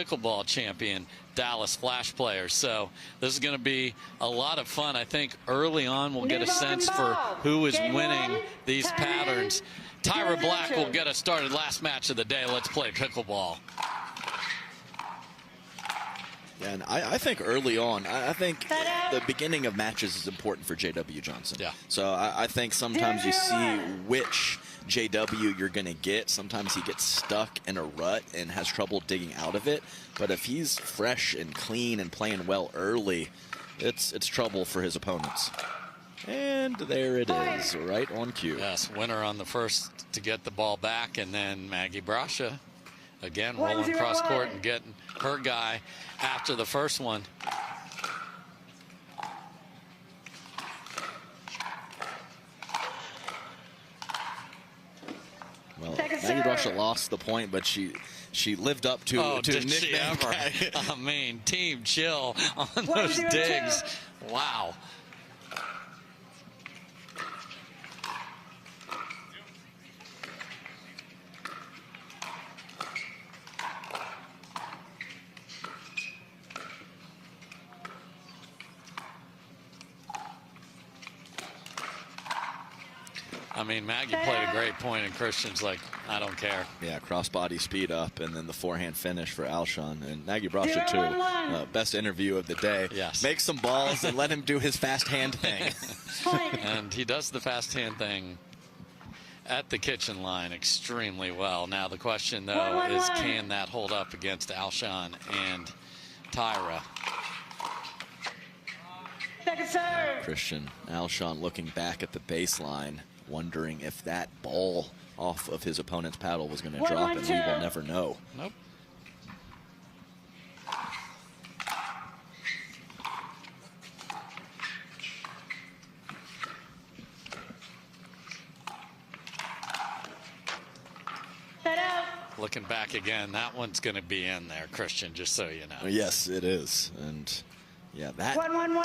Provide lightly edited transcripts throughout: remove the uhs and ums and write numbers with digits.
pickleball champion Dallas Flash players. So this is going to be a lot of fun. I think early on we'll get a sense for who is winning these patterns. Tyra Black will get us started. Last match of the day. Let's play pickleball. Yeah, and I think early on, I think the beginning of matches is important for J.W. Johnson. Yeah. So I think sometimes you see which J.W. you're going to get. Sometimes he gets stuck in a rut and has trouble digging out of it. But if he's fresh and clean and playing well early, it's trouble for his opponents. And there it is, right on cue. Yes, winner on the first to get the ball back, and then Maggie Brascia again rolling cross court and getting her guy after the first one. Well, Maggie Brascia lost the point, but she lived up to Oh, to did she ever? I mean, team chill on those digs. Wow. I mean, Maggie played a great point, and Christian's like, I don't care. Yeah, crossbody speed up, and then the forehand finish for Alshon. And Maggie Brascia, too. Best interview of the day. Yes. Make some balls and let him do his fast hand thing. And he does the fast hand thing at the kitchen line extremely well. Now, the question, though, is can that hold up against Alshon and Tyra? Christian Alshon looking back at the baseline, wondering if that ball off of his opponent's paddle was going to drop, and we will never know. Nope. Looking back again, that one's going to be in there, Christian, just so you know. Yes, it is. And yeah, that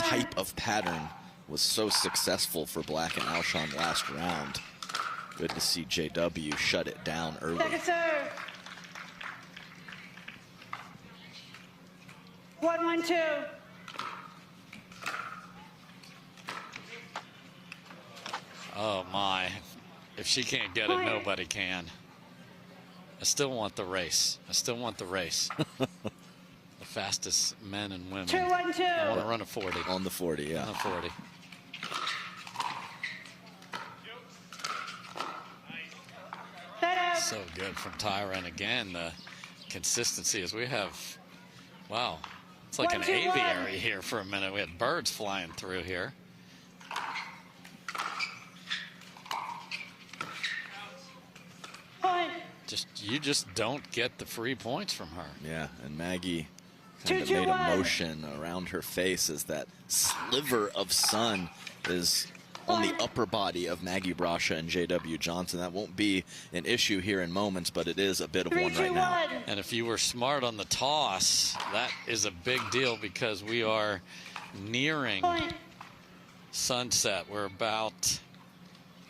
type of pattern was so successful for Black and Alshon last round. Good to see JW shut it down early. Second serve. 1-1-2. Oh my, if she can't get it, nobody can. I still want the race. I still want the race. The fastest men and women. 2-1-2. I want to run a 40. On the 40, yeah. On the 40. So good from Tyra, and again the consistency as we have, wow, it's like an aviary here for a minute. We had birds flying through here. You just don't get the free points from her. Yeah, and Maggie kind of made a motion around her face as that sliver of sun is on the upper body of Maggie Brascia and J.W. Johnson. That won't be an issue here in moments, but it is a bit of one right now. And if you were smart on the toss, that is a big deal because we are nearing sunset. We're about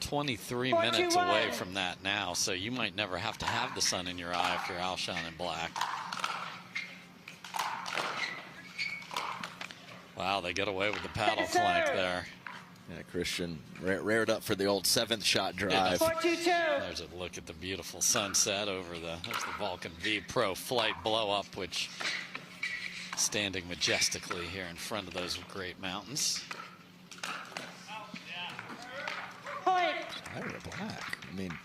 23 minutes away from that now, so you might never have to have the sun in your eye if you're Alshon and Black. Wow, they get away with the paddle flank there. Yeah, Christian reared up for the old 7th shot drive. Yeah. There's a look at the beautiful sunset over the Vulcan V Pro flight blow up, which standing majestically here in front of those great mountains. Tyra Black. I mean,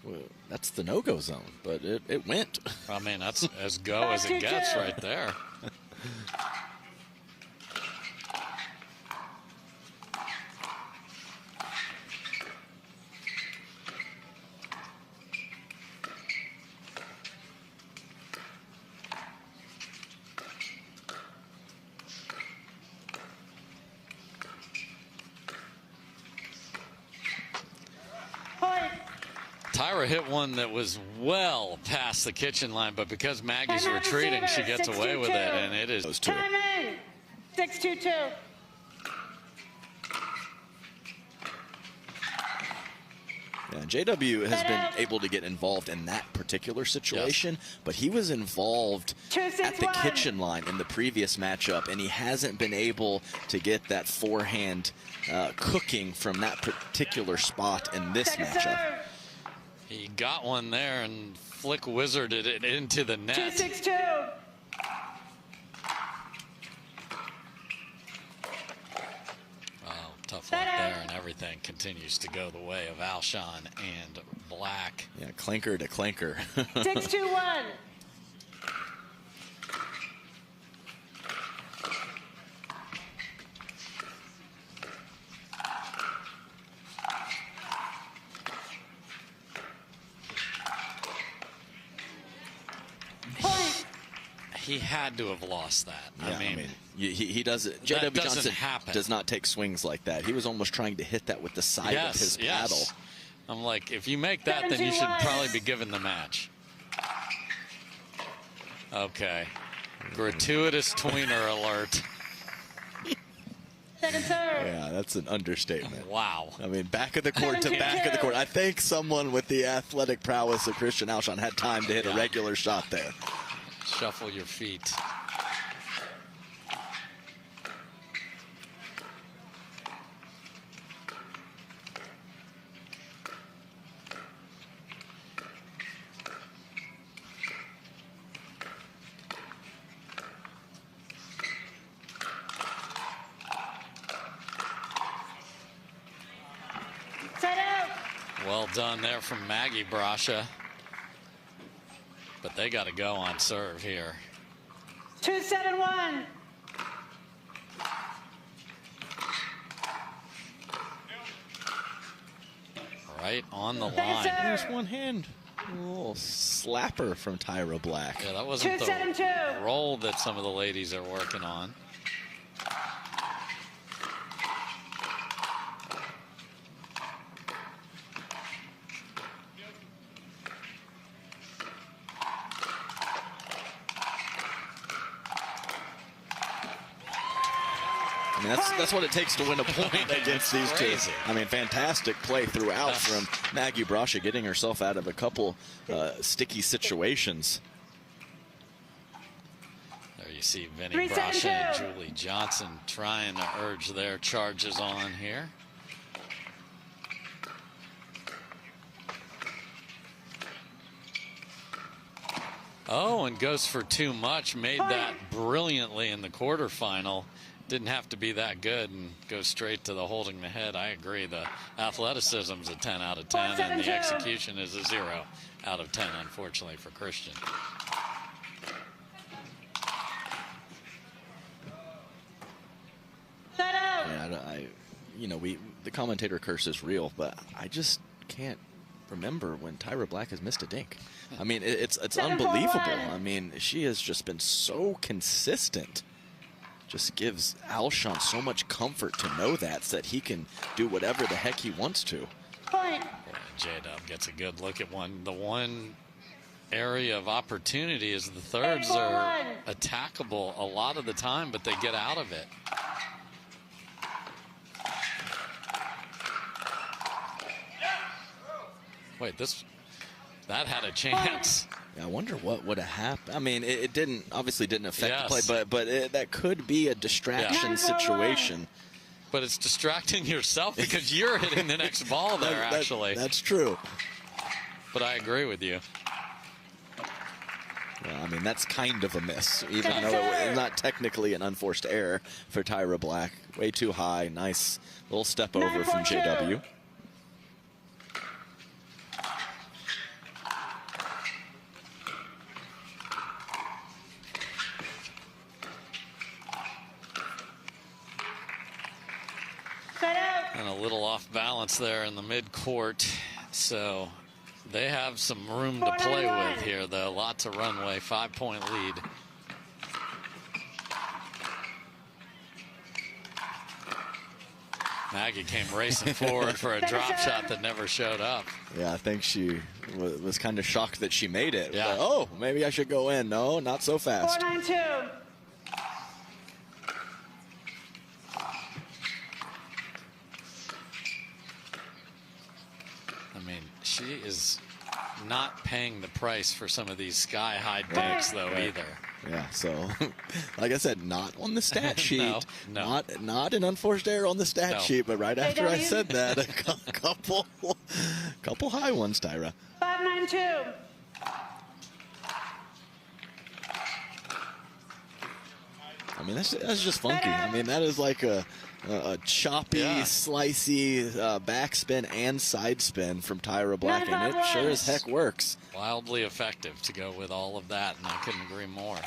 well, that's the no-go zone, but it went. I mean, that's as go as it gets right there. Tyra hit one that was well past the kitchen line, but because Maggie's retreating, she gets away with it, and it is. Time in. 6-2-2. Yeah, JW has been able to get involved in that particular situation, but he was involved at the kitchen line in the previous matchup, and he hasn't been able to get that forehand cooking from that particular spot in this matchup. He got one there and flick wizarded it into the net. 2-6-2. Tough luck there, and everything continues to go the way of Alshon and Black. Yeah, clinker to clinker. 6-2-1. He had to have lost that. Yeah, I mean he does it. JW Johnson does not take swings like that. He was almost trying to hit that with the side of his paddle. I'm like, if you make that, then you should probably be given the match. Okay. Gratuitous tweener alert. Second serve. Yeah, that's an understatement. Wow. I mean, back of the court to back of the court. I think someone with the athletic prowess of Christian Alshon had time to hit a regular shot there. Shuffle your feet. Set out. Well done there from Maggie Brascia. But they got to go on serve here. 2-7-1. Right on the Thanks, line. sir. There's one hand. A little slapper from Tyra Black. Yeah, that wasn't the 2-7-2. roll that some of the ladies are working on. I mean, that's what it takes to win a point against these two. I mean, fantastic play throughout from Maggie Brascia, getting herself out of a couple sticky situations. There you see Vinny Brascia and Julie Johnson trying to urge their charges on here. Oh, and goes for too much. Made that brilliantly in the quarterfinal. Didn't have to be that good and go straight to the holding the head. I agree. The athleticism's a 10 out of 10, and the execution is a 0 out of 10, unfortunately, for Christian. Set out. Yeah, you know, the commentator curse is real, but I just can't remember when Tyra Black has missed a dink. I mean, it's unbelievable. I mean, she has just been so consistent. Just gives Alshon so much comfort to know that he can do whatever the heck he wants to. Point. J-Dub gets a good look at one. The one area of opportunity is the thirds are attackable a lot of the time, but they get out of it. Wait, that had a chance. I wonder what would have happened. I mean, it obviously didn't affect the play, but that could be a distraction situation. But it's distracting yourself because you're hitting the next ball there, actually. That's true. But I agree with you. Well, I mean, that's kind of a miss, even though it's not technically an unforced error for Tyra Black. Way too high. Nice little step over from JW. And a little off balance there in the mid-court. So they have some room to play with here, though. Lots of runway, 5-point lead. Maggie came racing forward for a drop shot that never showed up. Yeah, I think she was kind of shocked that she made it. Yeah. Like, oh, maybe I should go in. No, not so fast. 4-9-2. I mean, She is not paying the price for some of these sky-high dinks, though, either. Yeah, so, like I said, not on the stat sheet. No. Not an unforced error on the stat sheet, but right after I said that, a couple high ones, Tyra. 592. I mean, that's just funky. I mean, that is like a choppy, slicey backspin and side spin from Tyra Black, and it sure as heck works. Wildly effective to go with all of that, and I couldn't agree more.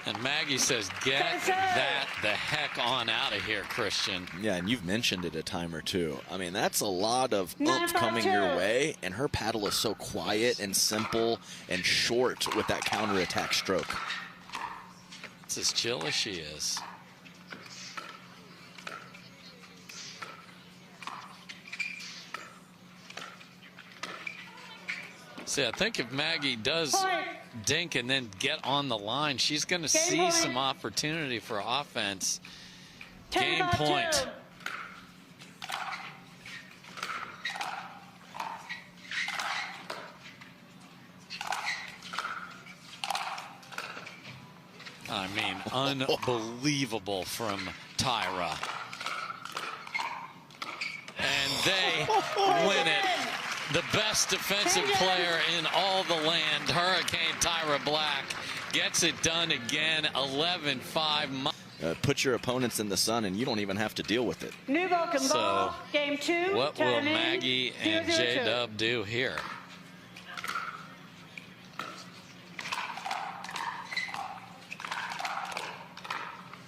And Maggie says, get that the heck on out of here, Christian. Yeah, and you've mentioned it a time or two. I mean, that's a lot of oomph coming your way, and her paddle is so quiet and simple and short with that counterattack stroke. It's as chill as she is. See, I think if Maggie does dink and then get on the line, she's going to see some opportunity for offense. Game point. I mean, unbelievable from Tyra. And they win it. The best defensive player in all the land, Hurricane Tyra Black, gets it done again, 11-5. Put your opponents in the sun, and you don't even have to deal with it. New Vulcan ball, game 2. What will Maggie and J-Dub do here?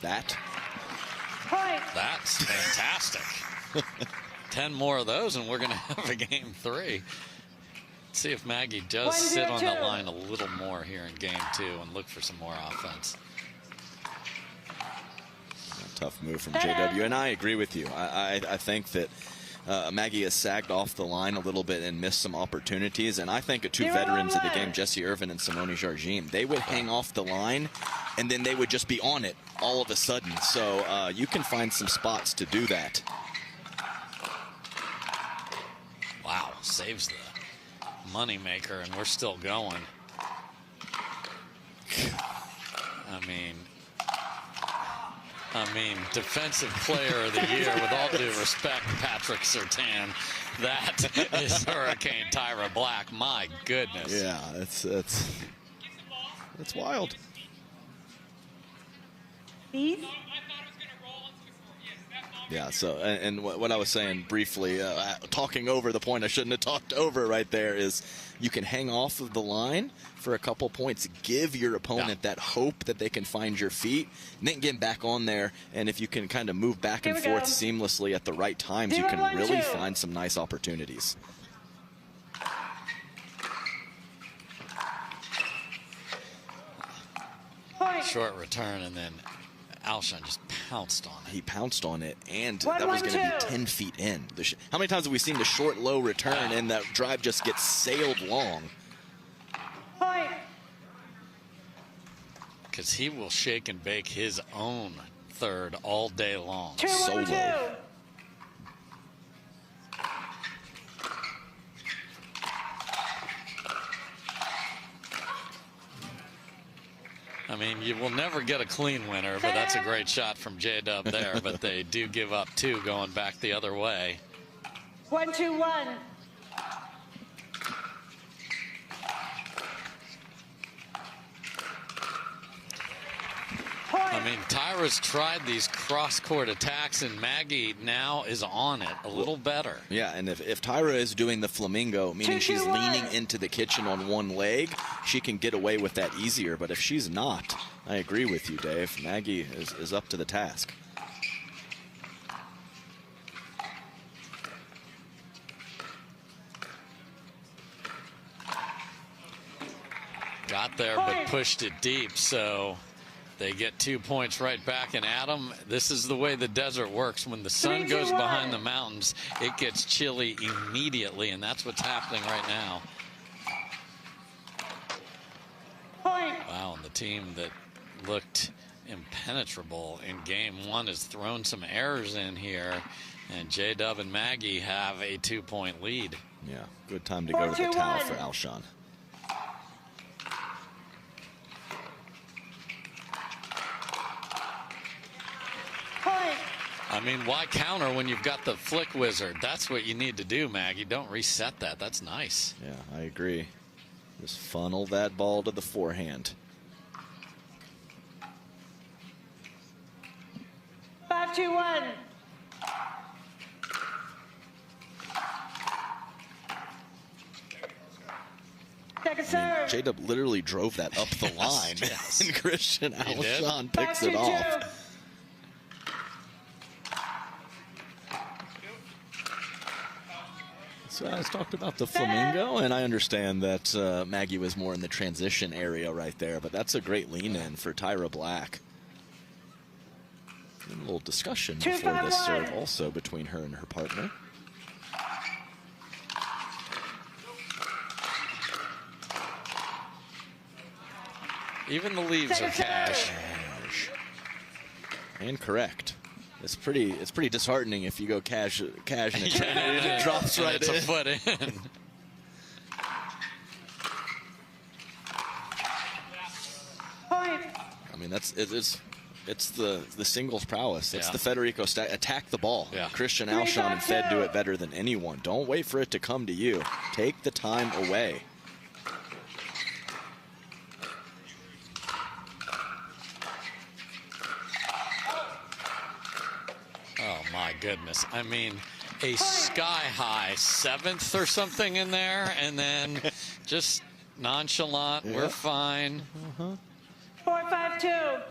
That's fantastic. 10 more of those, and we're going to have a game 3. Let's see if Maggie does sit on the line a little more here in game 2 and look for some more offense. Tough move from JW, and I agree with you. I think that Maggie has sagged off the line a little bit and missed some opportunities, and I think of two veterans of the game, Jessie Irvin and Simone Jargine. They would hang off the line, and then they would just be on it all of a sudden. So you can find some spots to do that. Wow, saves the moneymaker, and we're still going. I mean, defensive player of the year, with all due respect, Patrick Surtain. That is Hurricane Tyra Black. My goodness. Yeah, it's wild. Yeah, so, and what I was saying briefly, talking over the point I shouldn't have talked over right there, is you can hang off of the line for a couple points, give your opponent that hope that they can find your feet, and then get back on there, and if you can kind of move back and forth seamlessly at the right times, you can really find some nice opportunities. Short return, and then Alshon just pounced on it. He pounced on it, and that was going to be 10 feet in. How many times have we seen the short, low return, and that drive just gets sailed long? Because he will shake and bake his own third all day long. Solo. I mean, you will never get a clean winner, but that's a great shot from J-Dub there. But they do give up 2 going back the other way. 1-2-1. I mean, Tyra's tried these cross-court attacks, and Maggie now is on it a little better. Yeah, and if Tyra is doing the flamingo, meaning she's leaning into the kitchen on one leg, she can get away with that easier. But if she's not, I agree with you, Dave. Maggie is up to the task. Got there, but pushed it deep, so they get 2 points right back. And Adam, this is the way the desert works. When the sun goes behind the mountains, it gets chilly immediately, and that's what's happening right now. Wow, and the team that looked impenetrable in game 1 has thrown some errors in here, And J-Dub and Maggie have a 2-point lead. Yeah, good time to go to the towel for Alshon. Point. I mean, why counter when you've got the flick wizard? That's what you need to do, Maggie. Don't reset that. That's nice. Yeah, I agree. Just funnel that ball to the forehand. 5-2-1. Second serve. J-Dub literally drove that up the line, yes. and Christian He did. Alshon picks it 5-2-2. off. So I talked about the flamingo, and I understand that Maggie was more in the transition area right there, but that's a great lean-in for Tyra Black. And a little discussion before this serve also between her and her partner. Even the leaves are cash. And correct. It's pretty disheartening if you go cash and it drops right it's in. a foot in. Point. I mean, it's the singles prowess. It's Yeah. the Federico attack the ball. Yeah. Christian Alshon and Fed do it better than anyone. Don't wait for it to come to you. Take the time away. Oh, my goodness. I mean, a sky-high 7th or something in there, and then just nonchalant. Yeah. We're fine. 4-5-2.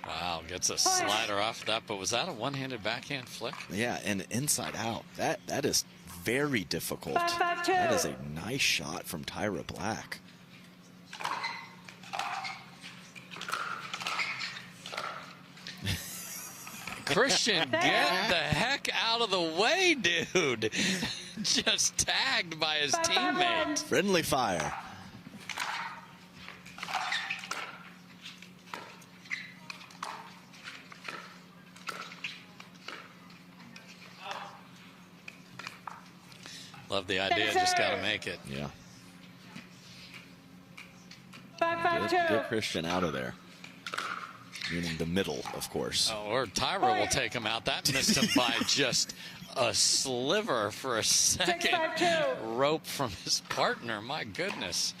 Wow, gets a slider off that, but was that a one-handed backhand flick? Yeah, and inside out. That is very difficult. 5-5-2. That is a nice shot from Tyra Black. Christian, get the heck out of the way, dude. Just tagged by his 5-5-1. teammate. Friendly fire. Love the idea, just got to make it. Yeah. 5-5-2. Get Christian out of there. Meaning the middle, of course. Oh, or Tyra will take him out. That missed him by just a sliver for a second. 6-5-2. Rope from his partner. My goodness.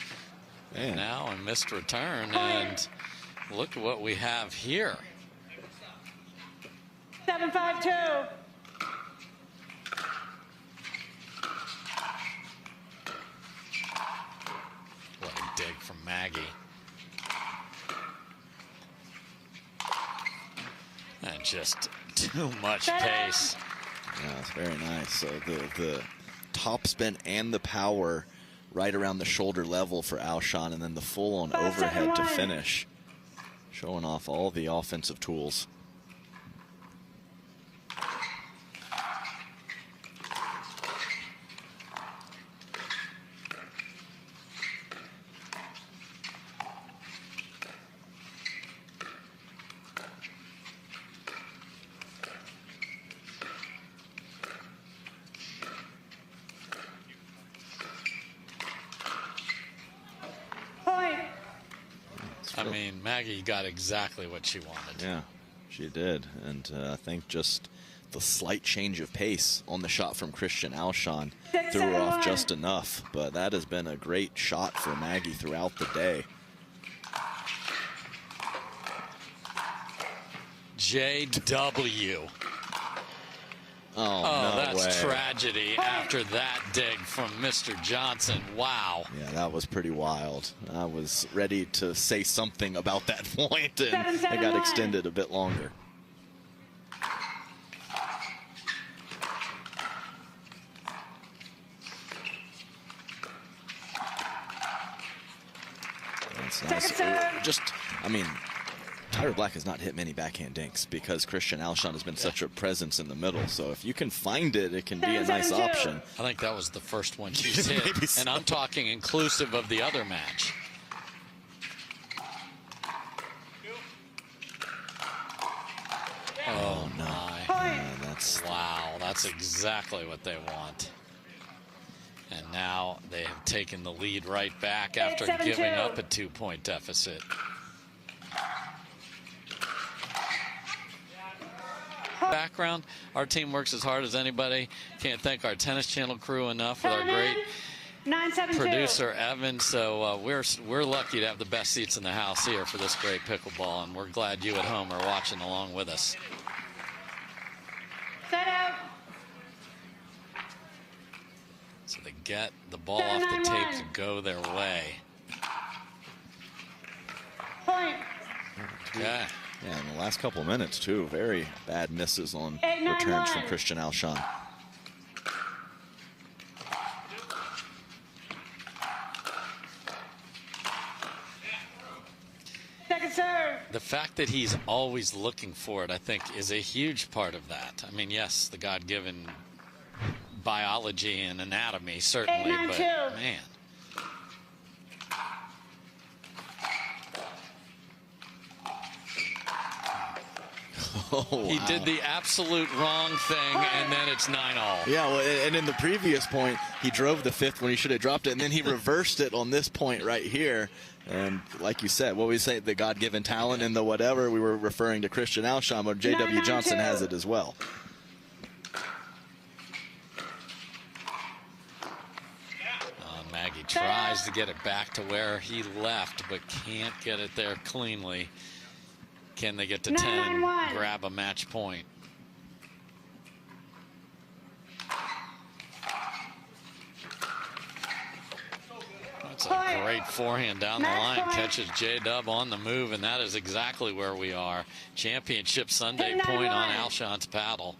Man. And now a missed return. And look at what we have here. 7-5-2. What a dig from Maggie. And just too much pace. Yeah, it's very nice. So the top spin and the power right around the shoulder level for Alshon, and then the full-on overhead to finish. Showing off all the offensive tools. Point. I mean, Maggie got exactly what she wanted. Yeah, she did. And I think just the slight change of pace on the shot from Christian Alshon threw her off just enough. But that has been a great shot for Maggie throughout the day. JW. Oh, Oh, no that's way. tragedy after that dig from Mr. Johnson. Wow. Yeah, that was pretty wild. I was ready to say something about that point, and it got 7-7-1. extended a bit longer. That's nice. Second serve. Just, I mean, Tyra Black has not hit many backhand dinks because Christian Alshon has been such a presence in the middle. So if you can find it, it can be a nice option. I think that was the first one she's hit. Maybe so. And I'm talking inclusive of the other match. Oh, my. Wow, that's exactly what they want. And now they have taken the lead right back after giving up a 2-point deficit. Background, our team works as hard as anybody. Can't thank our Tennis Channel crew enough with our great producer Evan. So we're lucky to have the best seats in the house here for this great pickleball, and we're glad you at home are watching along with us. Set out. So they get the ball off the tape to go their way. Point. Okay. Yeah, in the last couple of minutes, too. Very bad misses on returns from Christian Alshon. Second serve. The fact that he's always looking for it, I think, is a huge part of that. I mean, yes, the God-given biology and anatomy, certainly, but man. Oh, wow. He did the absolute wrong thing, and then it's 9-all. Yeah, well, and in the previous point, he drove the fifth when he should have dropped it, and then he reversed it on this point right here. And like you said, what we say, the God-given talent and the whatever, we were referring to Christian Alshon, but J.W. Johnson has it as well. Maggie tries to get it back to where he left, but can't get it there cleanly. Can they get to 10, grab a match point? That's a great forehand down the line. Catches J-Dub on the move, and that is exactly where we are. Championship Sunday point on Alshon's paddle.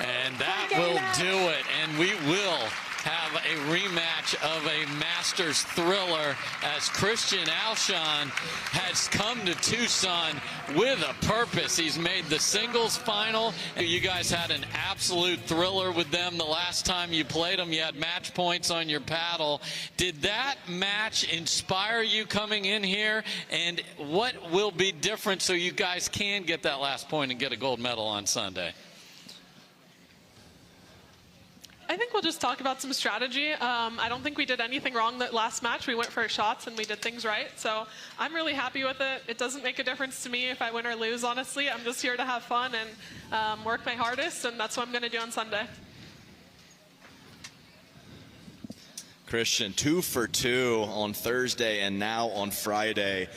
And that will do it, and we will have a rematch of a Masters thriller as Christian Alshon has come to Tucson with a purpose. He's made the singles final. You guys had an absolute thriller with them the last time you played them. You had match points on your paddle. Did that match inspire you coming in here? And what will be different so you guys can get that last point and get a gold medal on Sunday? I think we'll just talk about some strategy. I don't think we did anything wrong that last match. We went for our shots and we did things right. So I'm really happy with it. It doesn't make a difference to me if I win or lose, honestly. I'm just here to have fun and work my hardest, and that's what I'm going to do on Sunday. Christian, 2 for 2 on Thursday and now on Friday.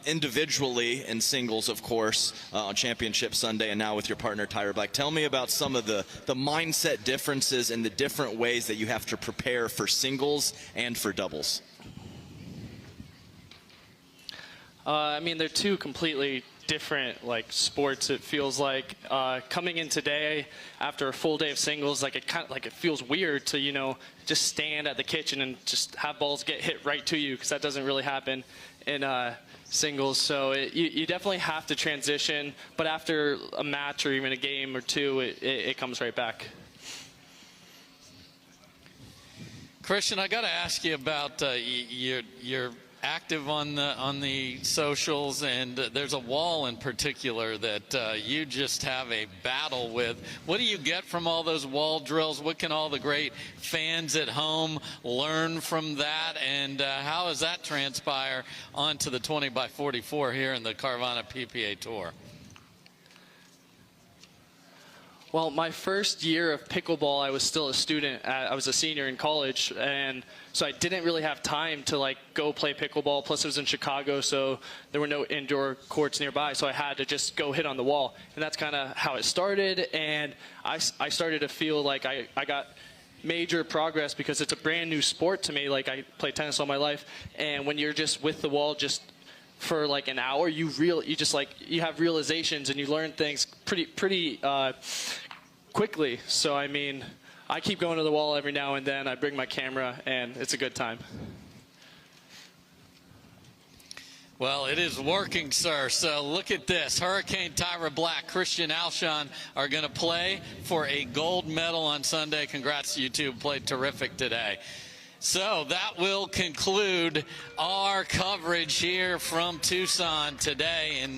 Individually in singles, of course, on Championship Sunday, and now with your partner Tyra Black. Tell me about some of the mindset differences and the different ways that you have to prepare for singles and for doubles. I mean, they're two completely different sports. It feels like coming in today after a full day of singles, it feels weird to just stand at the kitchen and just have balls get hit right to you, because that doesn't really happen in singles. So you definitely have to transition, but after a match or even a game or two, it comes right back. Christian, I got to ask you about your active on the socials, and there's a wall in particular that you just have a battle with. What do you get from all those wall drills? What can all the great fans at home learn from that, and how does that transpire onto the 20x44 here in the Carvana PPA Tour? Well, my first year of pickleball, I was still a student. I was a senior in college, and so I didn't really have time to go play pickleball. Plus, it was in Chicago, so there were no indoor courts nearby, so I had to just go hit on the wall. And that's kind of how it started, and I started to feel like I got major progress because it's a brand new sport to me. I played tennis all my life, and when you're just with the wall just for an hour, you have realizations and you learn things pretty quickly. So I mean, I keep going to the wall every now and then. I bring my camera, and it's a good time. Well, it is working, sir. So look at this. Hurricane Tyra Black, Christian Alshon are going to play for a gold medal on Sunday. Congrats to you two. Played terrific today. So that will conclude our coverage here from Tucson today. And